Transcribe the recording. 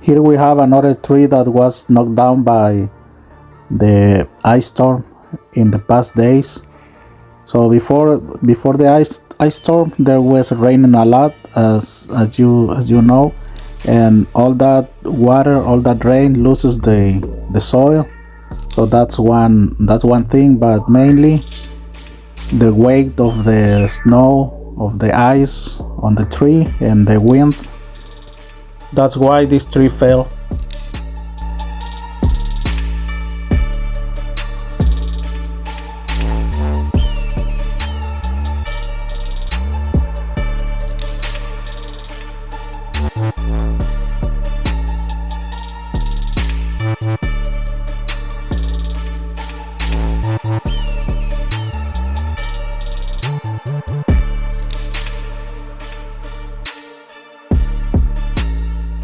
Here we have another tree that was knocked down by the ice storm in the past days. So before the ice storm, there was raining a lot, as you know, and all that water, all that rain loses the soil. So that's one thing, but mainly the weight of the snow, of the ice on the tree, and the wind. That's why this tree fell.